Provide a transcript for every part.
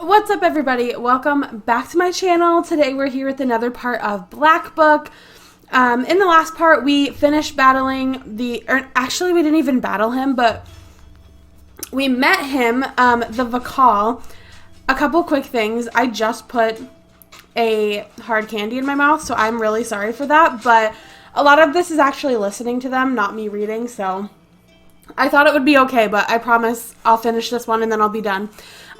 What's up, everybody? Welcome back to my channel. Today we're here with another part of Black Book. In the last part we finished battling actually we didn't even battle him, but we met him, the Vakal. A couple quick things. I just put a hard candy in my mouth, so I'm really sorry for that, but a lot of this is actually listening to them, not me reading, so I thought it would be okay, but I promise I'll finish this one and then I'll be done.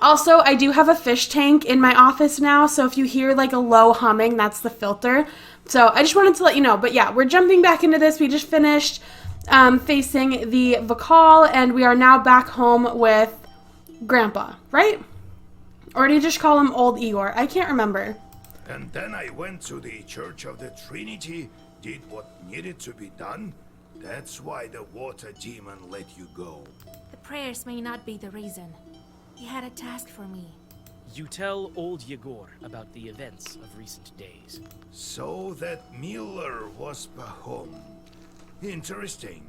Also, I do have a fish tank in my office now, so if you hear like a low humming, that's the filter. So I just wanted to let you know. But yeah, we're jumping back into this. We just finished facing the Vakal, and we are now back home with Grandpa, right? Or did you just call him Old Igor? I can't remember. And then I went to the Church of the Trinity, did what needed to be done. That's why the water demon let you go. The prayers may not be the reason. He had a task for me. You tell old Yegor about the events of recent days. So that Miller was Pahom. Interesting.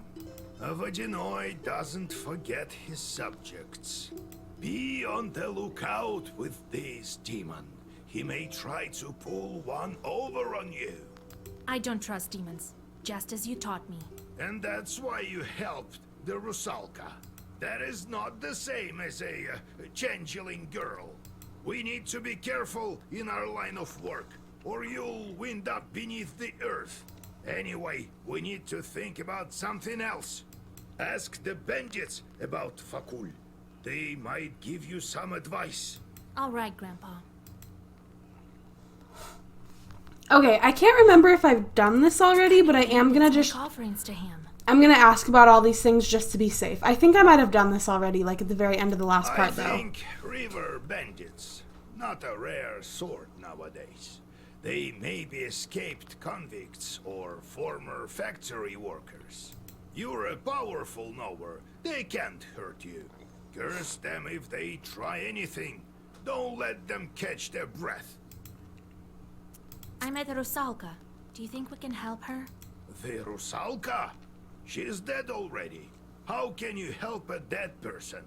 A Vadinoi doesn't forget his subjects. Be on the lookout with this demon. He may try to pull one over on you. I don't trust demons, just as you taught me. And that's why you helped the Rusalka. That is not the same as a changeling girl. We need to be careful in our line of work, or you'll wind up beneath the earth. Anyway, we need to think about something else. Ask the bandits about Fakul. They might give you some advice. All right, Grandpa. Okay, I can't remember if I've done this already, but I am gonna just... offerings to him. I'm gonna ask about all these things just to be safe. I think I might have done this already, like at the very end of the last part, though. I think river bandits, not a rare sort nowadays. They may be escaped convicts or former factory workers. You're a powerful knower. They can't hurt you. Curse them if they try anything. Don't let them catch their breath. I met Rusalka. Do you think we can help her? The Rusalka? She's dead already. How can you help a dead person?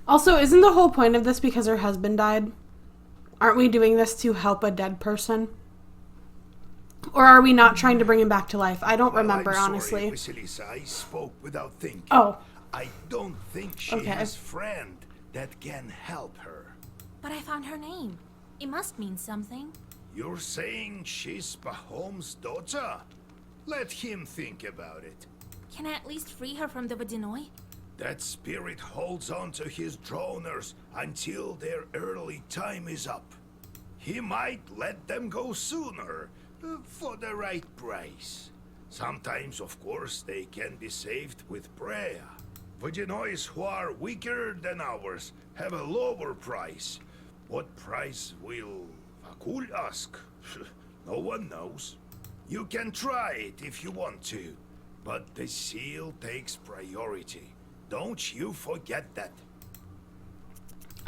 Also, isn't the whole point of this because her husband died? Aren't we doing this to help a dead person? Or are we not trying to bring him back to life? I don't remember, honestly. Vasilisa, I spoke without thinking. Oh. I don't think she has friend that can help her. But I found her name. It must mean something. You're saying she's Pahom's daughter? Let him think about it. Can I at least free her from the Vadinoi? That spirit holds on to his droners until their early time is up. He might let them go sooner, for the right price. Sometimes, of course, they can be saved with prayer. Vadinois who are weaker than ours have a lower price. What price will Vakul ask? No one knows. You can try it if you want to, but the seal takes priority. Don't you forget that.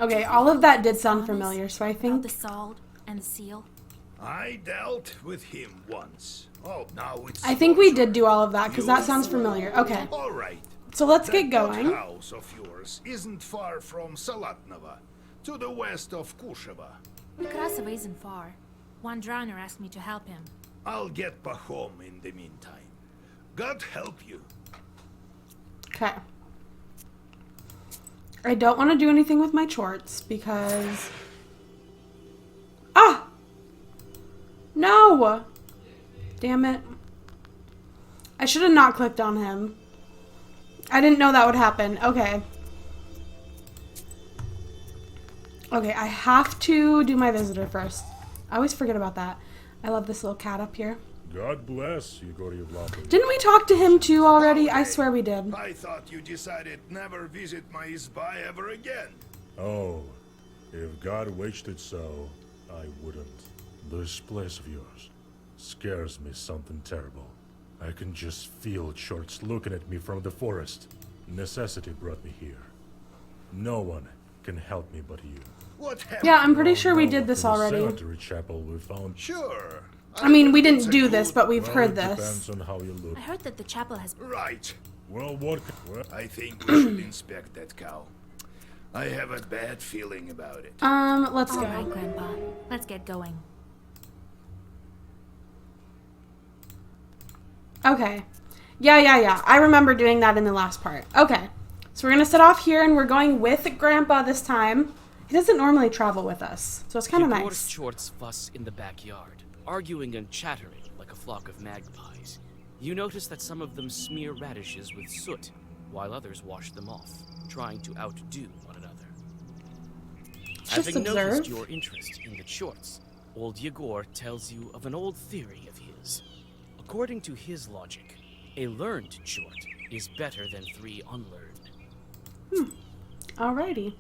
Okay, all of that did sound familiar, so I think... The salt and the seal? I dealt with him once. Oh, now it's... I think we did do all of that, because that sounds familiar. Okay. All right. So let's get going. That house of yours isn't far from Salatnova, to the west of Kusheva. Krasova isn't far. One drowner asked me to help him. I'll get Pahom in the meantime. God help you. Okay. I don't want to do anything with my shorts because... Ah! No! Damn it. I should have not clicked on him. I didn't know that would happen. Okay. Okay, I have to do my visitor first. I always forget about that. I love this little cat up here. God bless you, Goryevlapa. Didn't we talk to him too already? I swear we did. I thought you decided never visit my izba ever again. Oh, if God wished it so, I wouldn't. This place of yours scares me something terrible. I can just feel shorts looking at me from the forest. Necessity brought me here. No one can help me but you. What happened? Yeah, I'm pretty sure we did this already. The cemetery chapel we found. Sure. I mean, we didn't do this, but we've heard It this. depends on how you look. I heard that the chapel has... Right. Well, what? Well, I think we should inspect that cow. I have a bad feeling about it. Let's All go. right, Grandpa. Let's get going. Okay. Yeah. I remember doing that in the last part. Okay. So we're going to set off here, and we're going with Grandpa this time. He doesn't normally travel with us, so it's kind of Yegor's nice. shorts fuss in the backyard, arguing and chattering like a flock of magpies. You notice that some of them smear radishes with soot, while others wash them off, trying to outdo one another. Just Having noticed observe. your interest in the shorts, old Yegor tells you of an old theory of his. According to his logic, a learned short is better than 3 unlearned. Alrighty.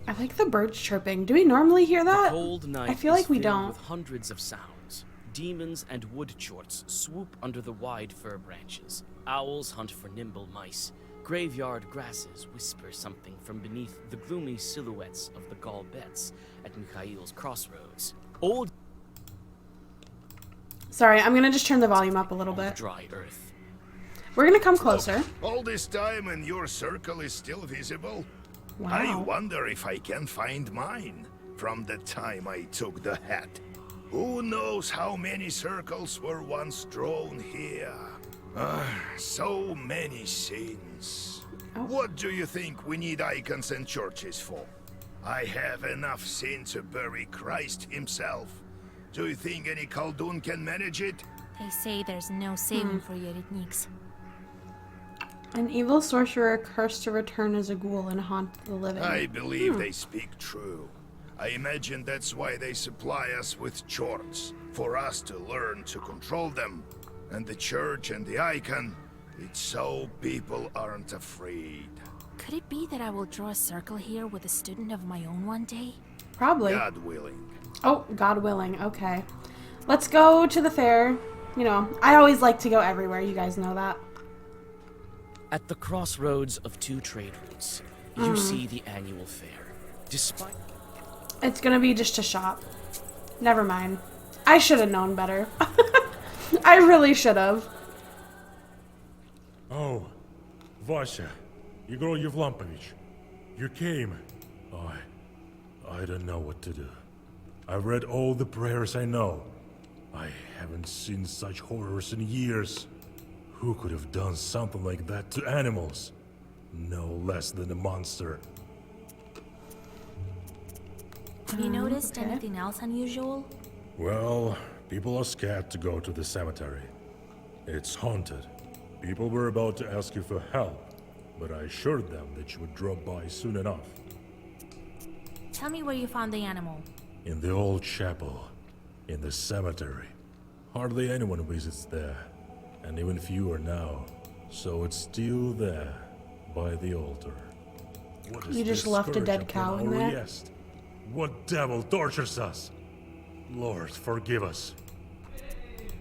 I like the birds chirping. Do we normally hear The that? cold night I feel like is we filled don't. with hundreds of sounds. Demons and wood chorts swoop under the wide fir branches. Owls hunt for nimble mice. Graveyard grasses whisper something from beneath the gloomy silhouettes of the Galbets at Mikhail's crossroads. Old Sorry, I'm gonna just turn the volume up a little on the bit. dry earth. We're gonna come closer. All this time and your circle is still visible? Wow. I wonder if I can find mine from the time I took the hat. Who knows how many circles were once drawn here? So many sins. Oh. What do you think we need icons and churches for? I have enough sin to bury Christ himself. Do you think any Khaldun can manage it? They say there's no saving for Yeretniks. An evil sorcerer cursed to return as a ghoul and haunt the living. I believe they speak true. I imagine that's why they supply us with chorts, for us to learn to control them. And the church and the icon, it's so people aren't afraid. Could it be that I will draw a circle here with a student of my own one day? Probably. God willing. Oh, God willing. Okay. Let's go to the fair. You know, I always like to go everywhere. You guys know that. At the crossroads of 2 trade routes, you see the annual fair. Despite It's gonna be just a shop. Never mind. I should have known better. I really should have. Oh, Vasya, Yegor Yevlampovich, you came. I don't know what to do. I've read all the prayers I know. I haven't seen such horrors in years. Who could have done something like that to animals? No less than a monster. Have you noticed okay. anything else unusual? Well, people are scared to go to the cemetery. It's haunted. People were about to ask you for help, but I assured them that you would drop by soon enough. Tell me where you found the animal. In the old chapel, in the cemetery. Hardly anyone visits there, and even fewer now. So it's still there, by the altar. What is You just this left a scourge dead upon cow in our there? Riest? What devil tortures us? Lord, forgive us.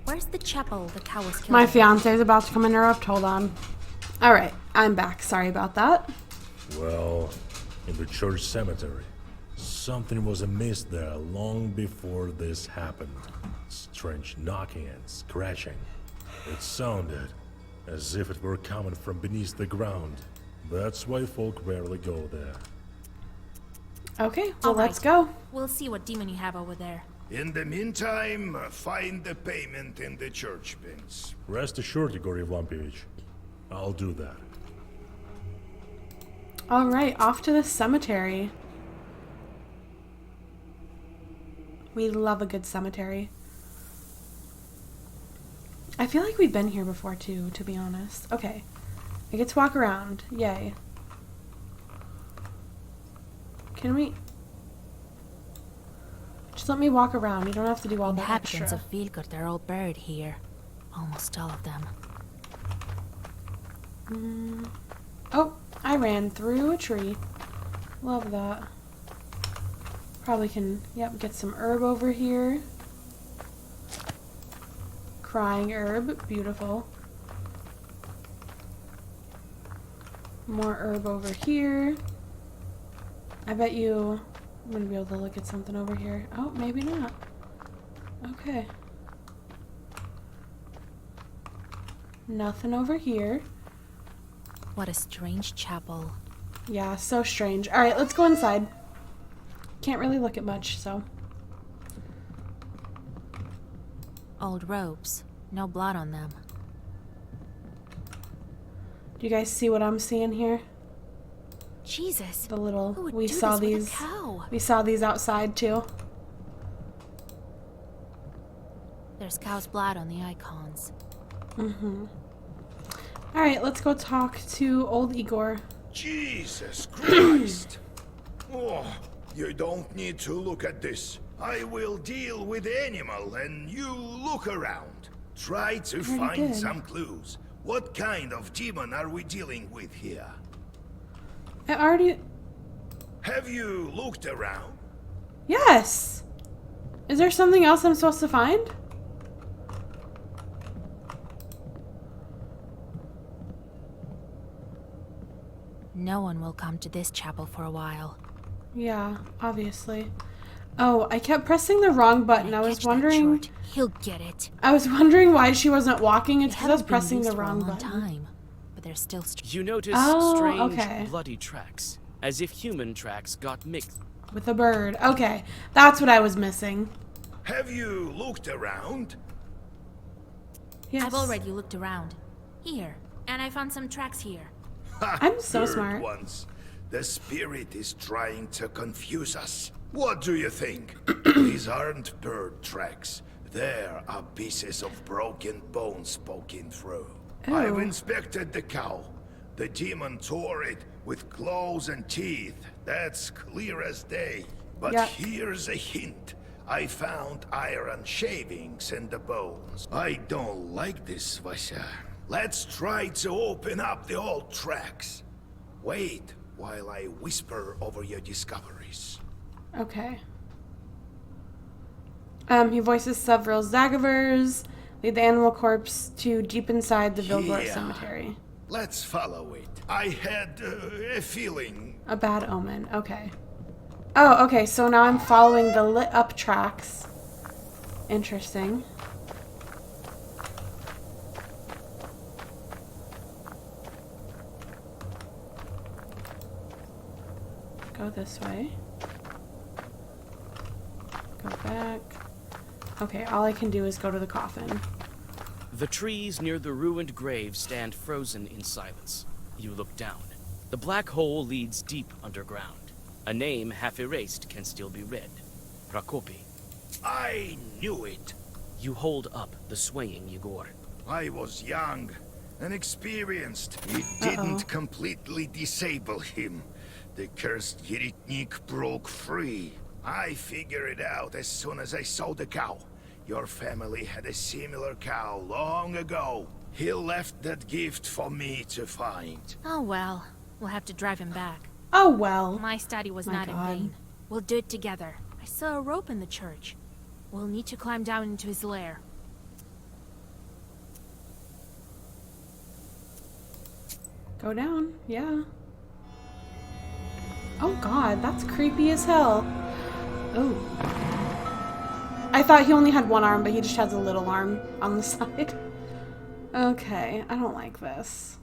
Where's the chapel the cow was killed My in? fiance is about to come interrupt. Hold on. Alright, I'm back. Sorry about that. Well, in the church cemetery. Something was amiss there long before this happened. Strange knocking and scratching. It sounded as if it were coming from beneath the ground. That's why folk rarely go there. Okay, well, All right. let's go. We'll see what demon you have over there. In the meantime, find the payment in the church bins. Rest assured, Yegor Yevlampovich. I'll do that. Alright, off to the cemetery. We love a good cemetery. I feel like we've been here before too, to be honest. Okay. I get to walk around. Yay. Can we... Just let me walk around. You don't have to do all that Inhabitants extra. of Vilgard are all buried here. Almost all of them. Oh, I ran through a tree. Love that. Probably can, yep, get some herb over here. Crying herb, beautiful. More herb over here. I bet you I'm gonna be able to look at something over here. Oh, maybe not. Okay. Nothing over here. What a strange chapel. Yeah, so strange. All right, let's go inside. Can't really look at much, so. Old robes. No blood on them. Do you guys see what I'm seeing here? Jesus. The little Who would we do saw this with a these. cow? We saw these outside too. There's cow's blood on the icons. Mm-hmm. All right, let's go talk to old Igor. Jesus Christ! Oh, you don't need to look at this. I will deal with the animal and you look around. Try to Already find did. some clues. What kind of demon are we dealing with here? I already. Have you looked around? Yes. Is there something else I'm supposed to find? No one will come to this chapel for a while. Yeah, obviously. Oh, I kept pressing the wrong button. I was Catch that wondering. short. He'll get it. I was wondering why she wasn't walking. It's They because I was haven't been pressing the used for a wrong long button. time, but they're still You notice Oh, strange, okay. bloody tracks, as if human tracks got mixed. With a bird. Okay, that's what I was missing. Have you looked around? Yes. I've already looked around. Here. And I found some tracks here. Ha, I'm so bird smart. ones. The spirit is trying to confuse us. What do you think? These aren't bird tracks. There are pieces of broken bones poking through. I've Ew. inspected the cow. The demon tore it with claws and teeth. That's clear as day. But Yeah. here's a hint. I found iron shavings in the bones. I don't like this, Vasya. Let's try to open up the old tracks. Wait while I whisper over your discoveries. Okay. He voices several Zagavers, lead the animal corpse to deep inside the Vilgort Yeah. cemetery. Let's follow it. I had a feeling. A bad omen. Okay. Oh, okay. So now I'm following the lit up tracks. Interesting. Go this way. Go back. Okay, all I can do is go to the coffin. The trees near the ruined grave stand frozen in silence. You look down. The black hole leads deep underground. A name half erased can still be read. Prokopi. I knew it. You hold up the swaying Yegor. I was young and experienced. It didn't completely disable him. The cursed Yeritnik broke free. I figured it out as soon as I saw the cow. Your family had a similar cow long ago. He left that gift for me to find. Oh well. We'll have to drive him back. Oh well. My study was My not God. in vain. We'll do it together. I saw a rope in the church. We'll need to climb down into his lair. Go down. Yeah. Oh god, that's creepy as hell. Oh. I thought he only had one arm, but he just has a little arm on the side. Okay, I don't like this.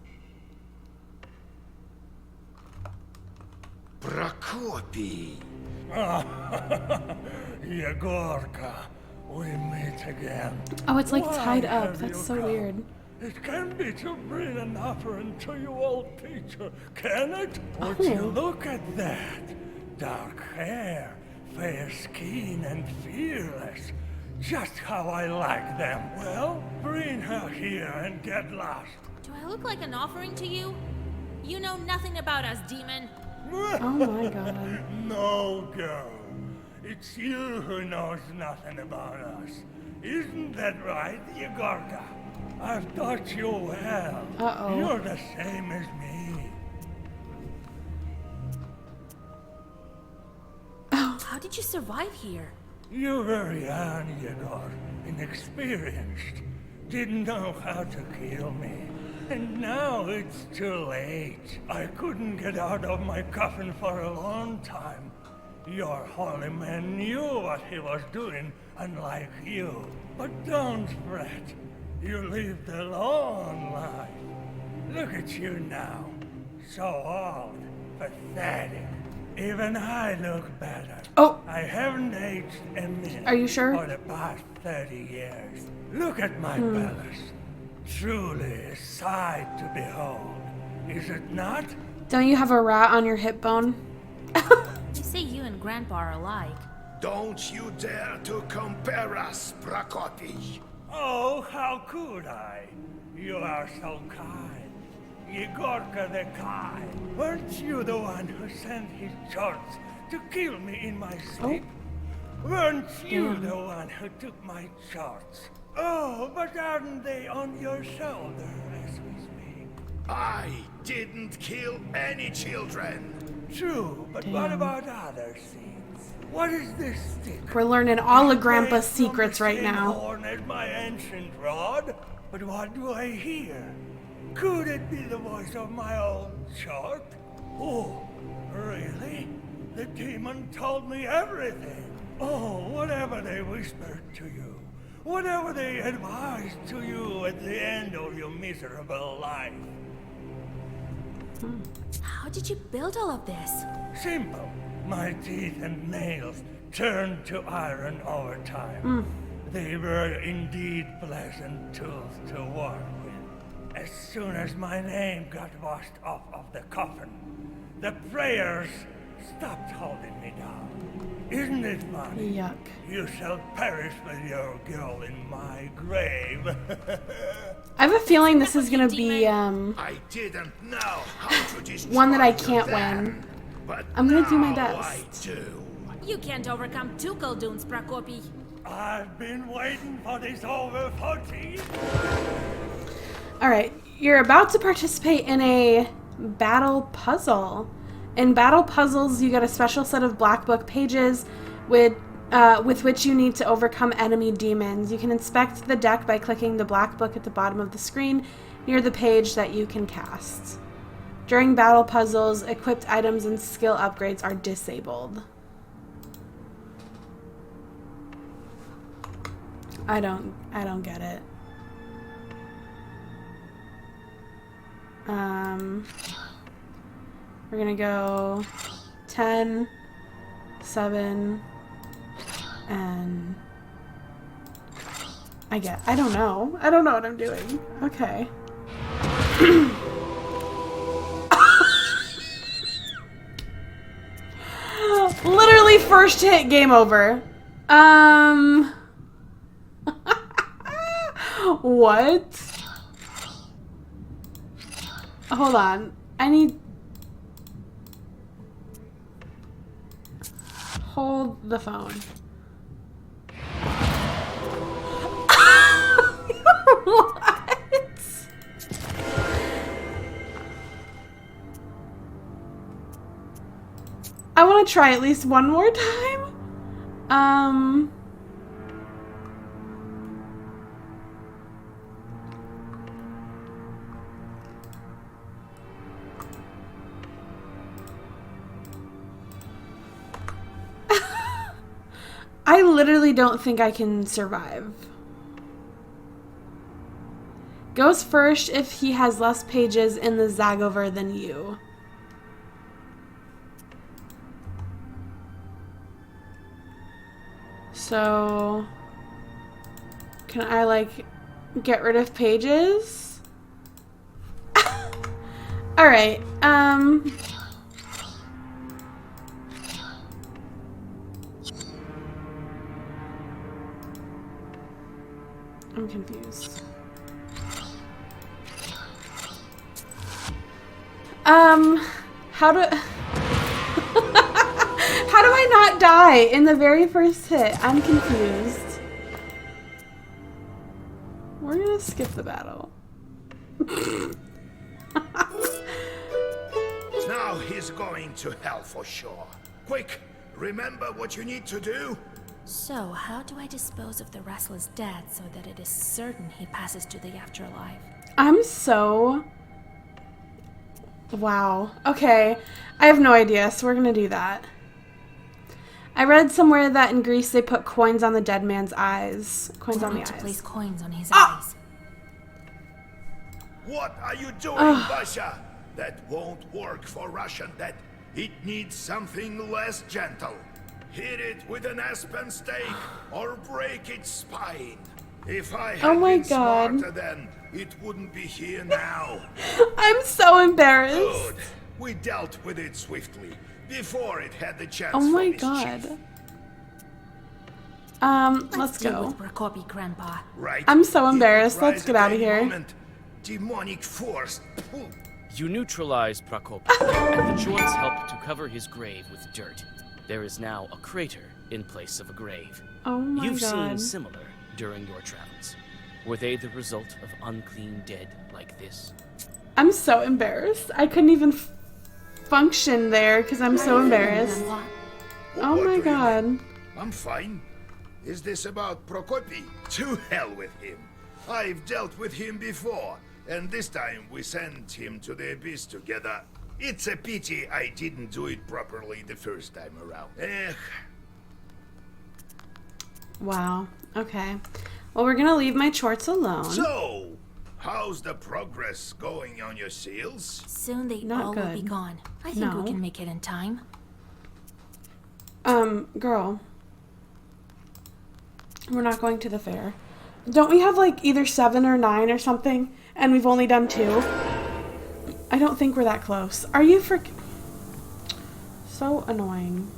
Prokopi. Yegorka, we meet again. Oh, it's like Why tied up. have That's you so come? weird. It can be to bring an offering to you, old teacher, can it? Would you Oh. look at that? Dark hair, fair skin, and fearless. Just how I like them. Well, bring her here and get lost. Do I look like an offering to you? You know nothing about us, demon. Oh my god. No go. It's you who knows nothing about us. Isn't that right, Yegorka? I've taught you well. Uh-oh. You're the same as me. How did you survive here? You're very young, Yegor. Inexperienced. Didn't know how to kill me. And now it's too late. I couldn't get out of my coffin for a long time. Your holy man knew what he was doing, unlike you. But don't fret. You lived a long life. Look at you now. So old, pathetic. Even I look better. Oh. I haven't aged a minute. Are you sure? For the past 30 years. Look at my bellies. Truly a sight to behold. Is it not? Don't you have a rat on your hip bone? They say you and Grandpa are alike. Don't you dare to compare us, Prokopy. Oh, how could I? You are so kind. Yegorka the kind. Weren't you the one who sent his charts to kill me in my sleep? Weren't you the one who took my charts? Oh, but aren't they on your shoulder as we speak? I didn't kill any children. True, but what about other scenes? What is this stick? We're learning all of Made Grandpa's from the secrets right same now. horn as my ancient rod? But what do I hear? Could it be the voice of my old chart? Oh, really? The demon told me everything. Oh, whatever they whispered to you, whatever they advised to you at the end of your miserable life. How did you build all of this? Simple. My teeth and nails turned to iron over time. They were indeed pleasant tools to work with. As soon as my name got washed off of the coffin, the prayers stopped holding me down. Isn't it funny? Yuck. You shall perish with your girl in my grave. I have a feeling this is gonna be I didn't know how to destroy one that I you can't then, win. but I'm gonna do my now best. I do. You can't overcome two Kolduns, Prokopy. I've been waiting for this over 40 years. Alright, you're about to participate in a battle puzzle. In battle puzzles, you get a special set of black book pages with which you need to overcome enemy demons. You can inspect the deck by clicking the black book at the bottom of the screen near the page that you can cast. During battle puzzles, equipped items and skill upgrades are disabled. I don't get it. We're gonna go 10, 7, and I don't know. I don't know what I'm doing. Okay. Literally first hit, game over. What? Hold on. I need... Hold the phone. What? I want to try at least one more time. I literally don't think I can survive. Goes first if he has less pages in the Zagover than you. So, can I, like, get rid of pages? Alright, I'm confused. How do... How do I not die in the very first hit? I'm confused. We're gonna skip the battle. Now he's going to hell for sure. Quick, remember what you need to do? So, how do I dispose of the restless dead so that it is certain he passes to the afterlife? I'm so... Wow. Okay. I have no idea, so we're gonna do that. I read somewhere that in Greece they put coins on the dead man's eyes. Coins on the to eyes. place coins on his eyes. What are you doing, Basha? That won't work for Russian dead. It needs something less gentle. Hit it with an aspen stake or break its spine. If I had been smarter then, it wouldn't be here now. I'm so embarrassed. Good. We dealt with it swiftly before it had the chance. Oh my for god. mischief. Let's go. With Prokopy, Grandpa. Right. I'm so It embarrassed. could Let's rise get at out of any here. moment. Demonic force. Pooh. You neutralize Prokopy, and the Jorts help to cover his grave with dirt. There is now a crater in place of a grave. Oh my You've seen god. similar during your travels. Were they the result of unclean dead like this? I'm so embarrassed. I couldn't even function there because I'm so embarrassed. Oh What my do you god. mean? I'm fine. Is this about Prokopy? To hell with him. I've dealt with him before, and this time we sent him to the abyss together. It's a pity I didn't do it properly the first time around. Wow. Okay. Well, we're gonna leave my chorts alone. So, how's the progress going on your seals? Soon they Not all will be good. gone. I think No. we can make it in time. Girl. We're not going to the fair. Don't we have like either 7 or 9 or something? And we've only done 2? I don't think we're that close. Are you so annoying.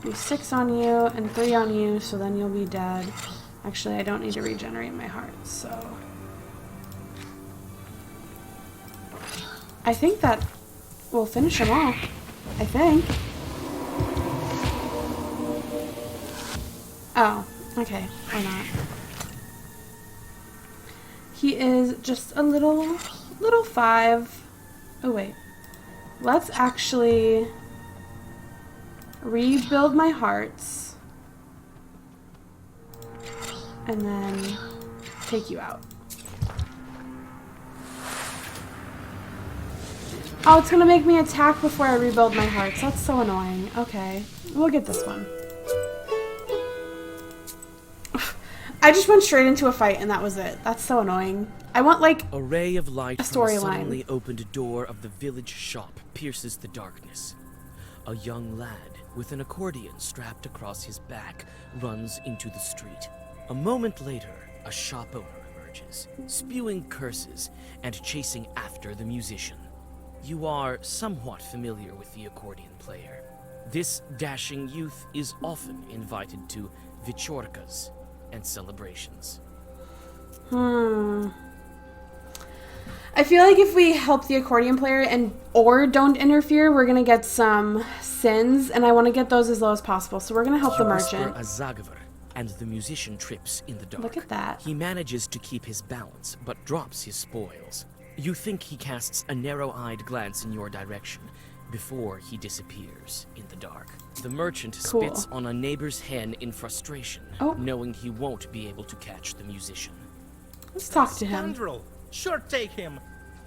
Be 6 on you and 3 on you, so then you'll be dead. Actually, I don't need to regenerate my heart, so... I think that will finish them all. I think. Oh, okay. Why not? He is just a little 5. Oh, wait. Let's actually rebuild my hearts. And then take you out. Oh, it's gonna make me attack before I rebuild my hearts. That's so annoying. Okay, we'll get this one. I just went straight into a fight and that was it. That's so annoying. I want like A ray of light a from a storyline. suddenly opened door of the village shop pierces the darkness. A young lad with an accordion strapped across his back runs into the street. A moment later, a shop owner emerges, spewing curses and chasing after the musician. You are somewhat familiar with the accordion player. This dashing youth is often invited to Vichorkas and celebrations. I feel like if we help the accordion player or don't interfere, we're gonna get some sins, and I want to get those as low as possible. So we're gonna help the You whisper merchant. a Zagavar, and the musician trips in the dark. Look at that. He manages to keep his balance, but drops his spoils. You think he casts a narrow-eyed glance in your direction before he disappears in the dark. The merchant Cool. spits on a neighbor's hen in frustration, Oh. knowing he won't be able to catch the musician. Let's talk to him. Scoundrel! Sure take him.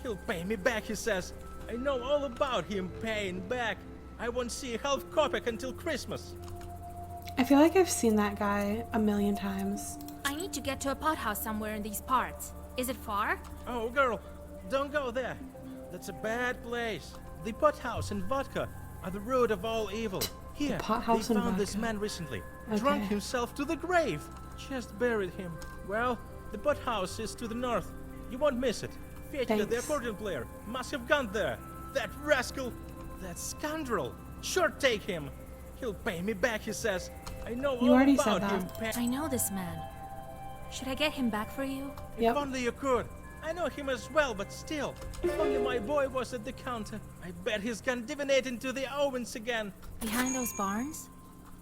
He'll pay me back, he says. I know all about him paying back. I won't see a half kopeck until Christmas. I feel like I've seen that guy a million times. I need to get to a pothouse somewhere in these parts. Is it far? Oh, girl, don't go there. That's a bad place. The pothouse and vodka are the root of all evil. Here, pothouse they and found this vodka. man recently. Okay. Drunk himself to the grave. Just buried him. Well, the pothouse is to the north. You won't miss it. Fetchka, the Thanks. accordion player, must have gone there. That rascal, that scoundrel. Sure take him. He'll pay me back, he says. I know You all already about said that. him. I know this man. Should I get him back for you? Yep. If only you could. I know him as well, but still. If only my boy was at the counter. I bet he's gone divinating to the omens again. Behind those barns?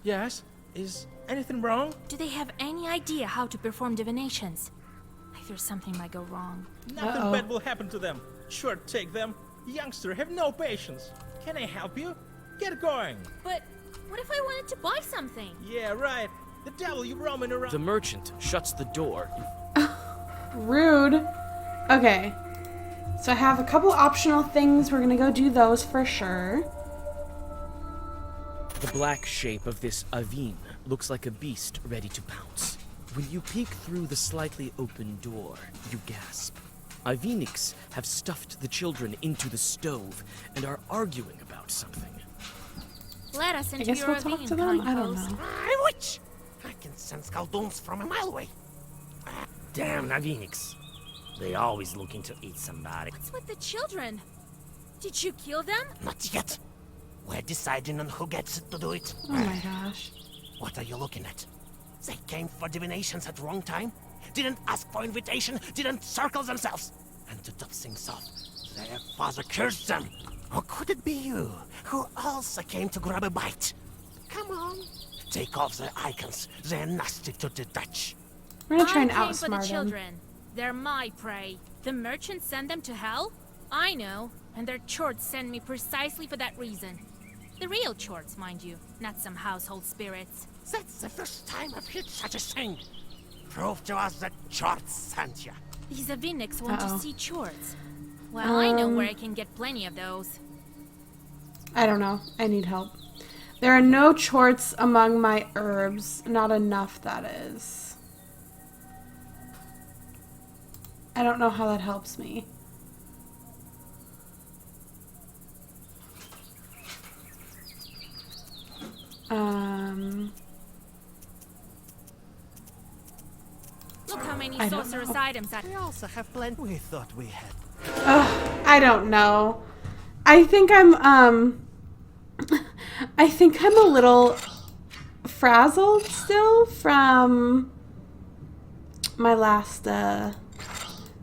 Yes? Is anything wrong? Do they have any idea how to perform divinations? I fear something might go wrong. Nothing Uh-oh. bad will happen to them. Sure, take them. Youngster, have no patience. Can I help you? Get going. But what if I wanted to buy something? Yeah, right. The devil you roaming around. The merchant shuts the door. Rude. Okay. So I have a couple optional things. We're gonna go do those for sure. The black shape of this Avin looks like a beast ready to pounce. When you peek through the slightly open door, you gasp. Iveniks have stuffed the children into the stove and are arguing about something. Let us I into guess your we'll talk ravine, to them. I don't Host. know. Witch! I can sense Khaldun's from a mile away. Damn Iveniks. They always looking to eat somebody. What's with the children? Did you kill them? Not yet. We're deciding on who gets to do it. Oh my gosh. What are you looking at? They came for divinations at wrong time, didn't ask for invitation, didn't circle themselves. And to top things off, their father cursed them. Or could it be you, who also came to grab a bite? Come on. Take off their icons. They're nasty to the touch. We're gonna try and I came for the outsmart him. children. They're my prey. The merchants send them to hell? I know, and their chorts send me precisely for that reason. The real chorts, mind you, not some household spirits. That's the first time I've heard such a thing. Prove to us that Chart sent you. These Aviniks want Uh-oh. to see chorts. Well, I know where I can get plenty of those. I don't know. I need help. There are no chorts among my herbs. Not enough, that is. I don't know how that helps me. Look how many I don't sorcerous know. items I... We also have plenty. We thought we had. I don't know. I think I'm I think I'm a little frazzled still from my last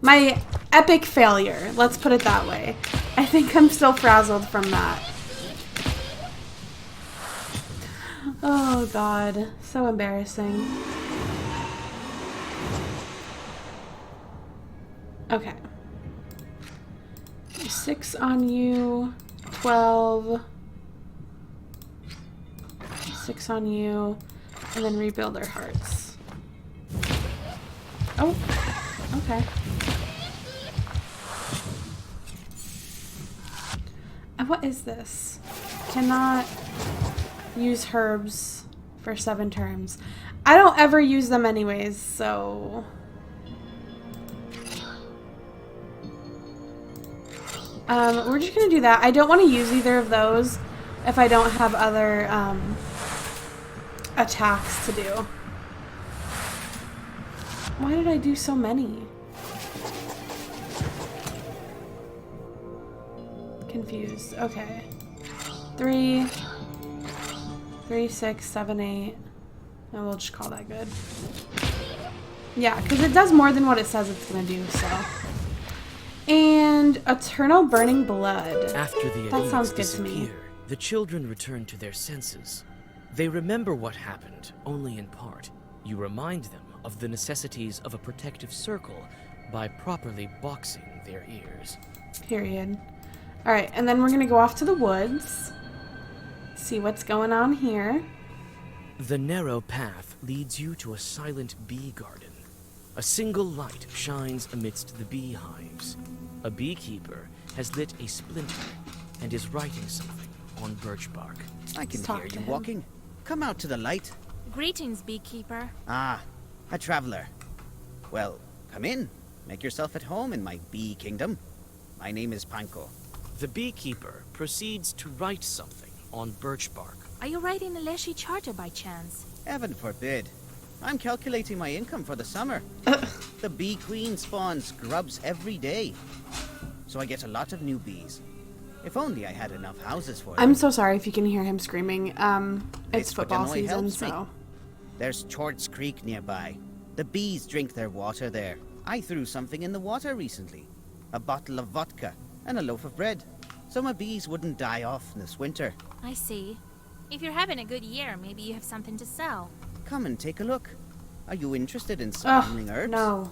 my epic failure. Let's put it that way. I think I'm still frazzled from that. Oh god, so embarrassing. Okay. 6 on you, 12, 6 on you, and then rebuild our hearts. Oh, okay. And what is this? Cannot use herbs for 7 turns. I don't ever use them anyways, so... we're just gonna do that. I don't want to use either of those if I don't have other attacks to do. Why did I do so many? Confused. Okay. 3, 6, 7, 8. And we'll just call that good. Yeah, because it does more than what it says it's gonna do, so. And eternal burning blood. After the That Aveniks sounds good to me. disappear, the children return to their senses. They remember what happened, only in part. You remind them of the necessities of a protective circle by properly boxing their ears. Period. Alright, and then we're gonna go off to the woods. See what's going on here. The narrow path leads you to a silent bee garden. A single light shines amidst the beehives. A beekeeper has lit a splinter and is writing something on birch bark. I can Let's talk hear to you him. walking. Come out to the light. Greetings, beekeeper. Ah, a traveler. Well, come in. Make yourself at home in my bee kingdom. My name is Panko. The beekeeper proceeds to write something on birch bark. Are you writing a Leshy charter by chance? Heaven forbid. I'm calculating my income for the summer. The bee queen spawns grubs every day. So I get a lot of new bees. If only I had enough houses for them. I'm so sorry if you can hear him screaming. It's This football Waganoi season, helps me. so. There's Chorts Creek nearby. The bees drink their water there. I threw something in the water recently. A bottle of vodka and a loaf of bread. So my bees wouldn't die off this winter. I see. If you're having a good year, maybe you have something to sell. Come and take a look. Are you interested in Ugh, smuggling herbs? no.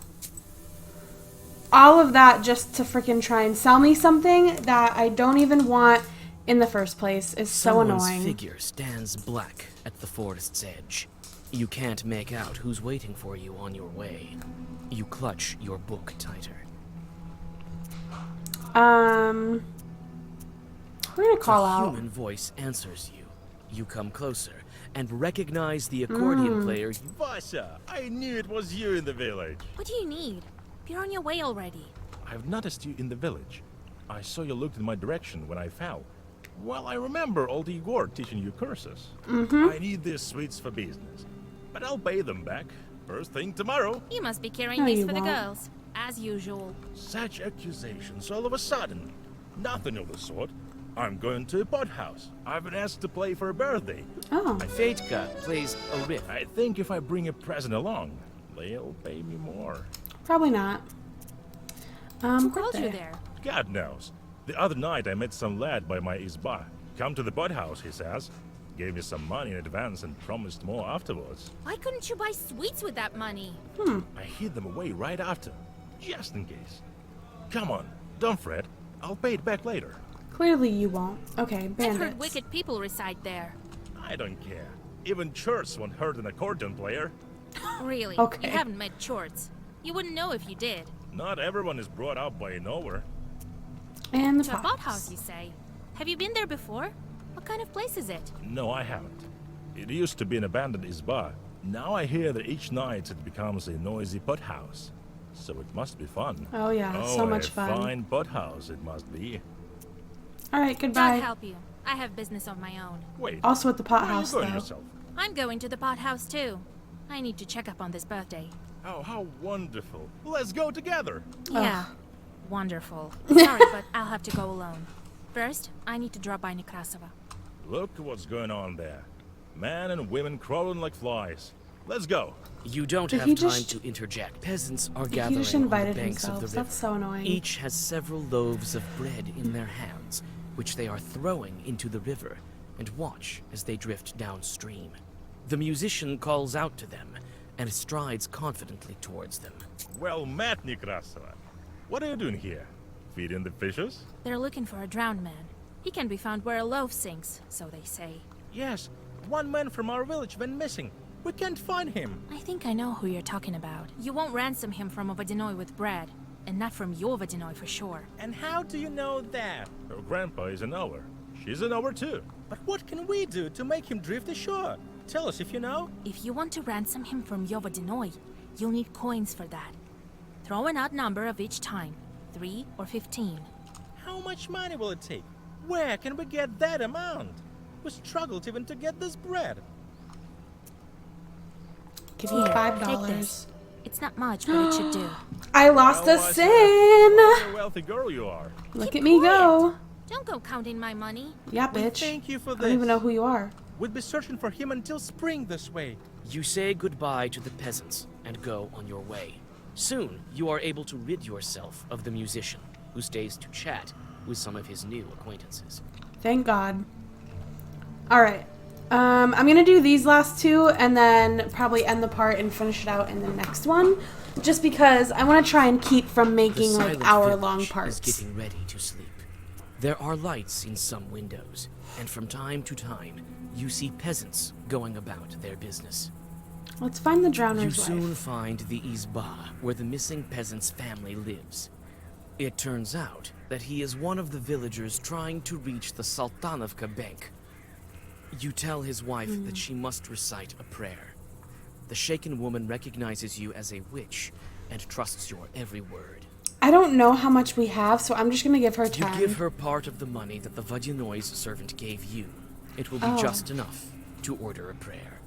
All of that just to freaking try and sell me something that I don't even want in the first place is so Someone's annoying. figure stands black at the forest's edge. You can't make out who's waiting for you on your way. You clutch your book tighter. We're gonna call A out. human voice answers you. You come closer and recognize the accordion player. Vasha, I knew it was you in the village. What do you need? You're on your way already. I've noticed you in the village. I saw you looked in my direction when I fell. Well, I remember old Igor teaching you curses. I need these sweets for business, but I'll pay them back first thing tomorrow. You must be carrying No, these you for the won't. girls, as usual. Such accusations all of a sudden. Nothing of the sort. I'm going to a pot house. I've been asked to play for a birthday. Oh. Fetka plays a riff. I think if I bring a present along, they'll pay me more. Probably not. Who called birthday. you there? God knows. The other night I met some lad by my izba. Come to the pot house, he says. Gave me some money in advance and promised more afterwards. Why couldn't you buy sweets with that money? I hid them away right after, just in case. Come on, don't fret. I'll pay it back later. Clearly you won't. Okay, I've bandits. heard wicked people reside there. I don't care. Even church won't hurt an accordion player. Really? Okay. You haven't met Chorts. You wouldn't know if you did. Not everyone is brought up by a knower. And the To a pot pot house, you say? Have you been there before? What kind of place is it? No, I haven't. It used to be an abandoned izba. Now I hear that each night it becomes a noisy pot house. So it must be fun. Oh yeah, so much a fun. fine pot house it must be. All right, God goodbye. help you. I have business of my own. Wait, Also at the pot where are you house going though. yourself? I'm going to the pot house too. I need to check up on this birthday. Oh, how wonderful. Let's go together. Yeah. Wonderful. Sorry, but I'll have to go alone. First, I need to drop by Nekrasova. Look what's going on there. Men and women crawling like flies. Let's go. You don't Did have he time just- to interject. Peasants are He gathering just on the invited banks of the himself. river. That's so annoying. Each has several loaves of bread in their hands, which they are throwing into the river, and watch as they drift downstream. The musician calls out to them and strides confidently towards them. Well met, Nekrasova. What are you doing here? Feeding the fishes? They're looking for a drowned man. He can be found where a loaf sinks, so they say. Yes, one man from our village went missing. We can't find him. I think I know who you're talking about. You won't ransom him from a Vodinoy with bread, and not from your Vodinoy for sure. And how do you know that? Her grandpa is a knower. She's a knower too. But what can we do to make him drift ashore? Tell us if you know. If you want to ransom him from your Vodinoy, you'll need coins for that. Throw an odd number of each time, 3 or 15. How much money will it take? Where can we get that amount? We struggled even to get this bread. Give me Here, $5. take this. It's not much, but it should do. I lost Well, a I sin. What a wealthy girl you are. Look Keep at me go. Don't go counting my money. Yeah, We bitch. thank you for I this. don't even know who you are. We'd be searching for him until spring this way. You say goodbye to the peasants and go on your way. Soon, you are able to rid yourself of the musician, who stays to chat with some of his new acquaintances. Thank God. All right. I'm gonna do these last two and then probably end the part and finish it out in the next one, just because I want to try and keep from The making like silent hour-long village parts. is getting ready to sleep. There are lights in some windows, and from time to time, you see peasants going about their business. Let's find the You drowner's soon wife. find the izba where the missing peasant's family lives. It turns out that he is one of the villagers trying to reach the Sultanovka bank. You tell his wife that she must recite a prayer. The shaken woman recognizes you as a witch and trusts your every word. I don't know how much we have, so I'm just gonna give her You 10. give her part of the money that the Vodinoy's servant gave you. It will be just enough to order a prayer.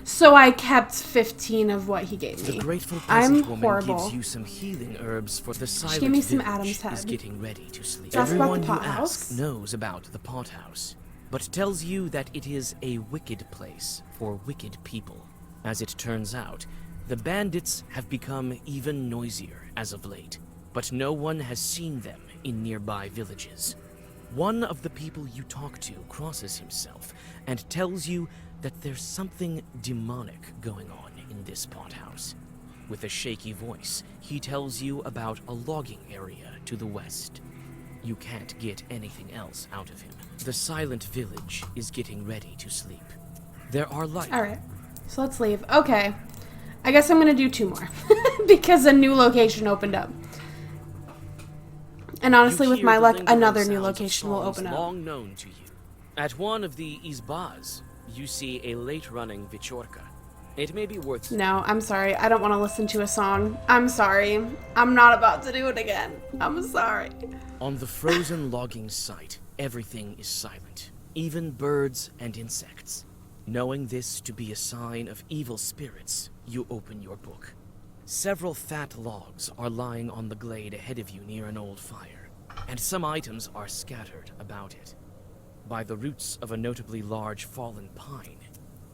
So I kept 15 of what he gave The me. grateful I'm peasant woman horrible. gives you some healing herbs for the silent gave me some village Adam's is head. getting ready to sleep. Tell us about Everyone the you pot ask house. knows about the pot house, but tells you that it is a wicked place for wicked people. As it turns out, the bandits have become even noisier as of late, but no one has seen them in nearby villages. One of the people you talk to crosses himself and tells you that there's something demonic going on in this pot house. With a shaky voice, he tells you about a logging area to the west. You can't get anything else out of him. The silent village is getting ready to sleep. There are lights. All right, so let's leave. Okay, I guess I'm gonna do 2 more because a new location opened up. And honestly, You with hear my the luck, lingering another new sounds of location will songs open up. long known to you. At one of the izbas, you see a late-running Vichorka. It may be worth... No, I'm sorry. I don't want to listen to a song. I'm sorry. I'm not about to do it again. I'm sorry. On the frozen logging site, everything is silent, even birds and insects. Knowing this to be a sign of evil spirits, you open your book. Several fat logs are lying on the glade ahead of you near an old fire, and some items are scattered about it. By the roots of a notably large fallen pine,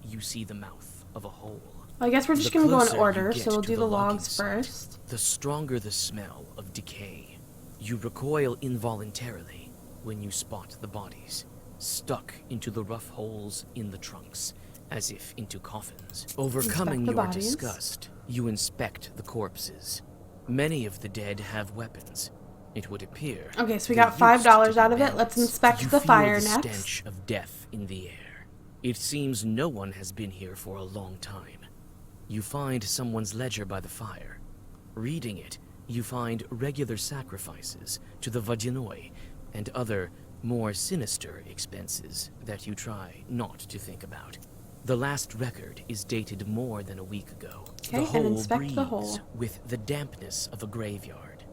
you see the mouth of a hole. Well, I guess we're just going to go in order, so we'll do the logs first. The stronger the smell of decay. You recoil involuntarily when you spot the bodies, stuck into the rough holes in the trunks, as if into coffins. Overcoming your disgust, you inspect the corpses. Many of the dead have weapons. It would appear. Okay, so we got $5 out of it. Let's inspect the fire next. You feel the stench of death in the air. It seems no one has been here for a long time. You find someone's ledger by the fire. Reading it, you find regular sacrifices to the Vadyanoi and other, more sinister expenses that you try not to think about. The last record is dated more than a week ago. Okay, the hole and inspect breathes the hole. with the dampness of a graveyard.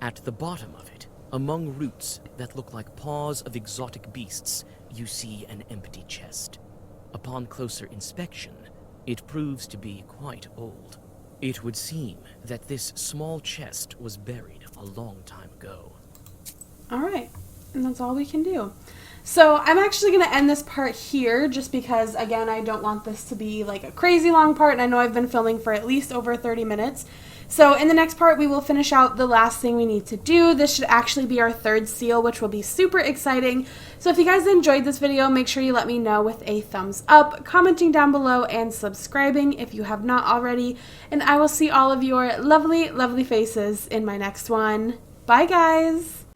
At the bottom of it, among roots that look like paws of exotic beasts, you see an empty chest. Upon closer inspection, it proves to be quite old. It would seem that this small chest was buried a long time ago. All right, and that's all we can do. So I'm actually going to end this part here just because, again, I don't want this to be like a crazy long part, and I know I've been filming for at least over 30 minutes. So in the next part, we will finish out the last thing we need to do. This should actually be our third seal, which will be super exciting. So if you guys enjoyed this video, make sure you let me know with a thumbs up, commenting down below, and subscribing if you have not already. And I will see all of your lovely, lovely faces in my next one. Bye, guys!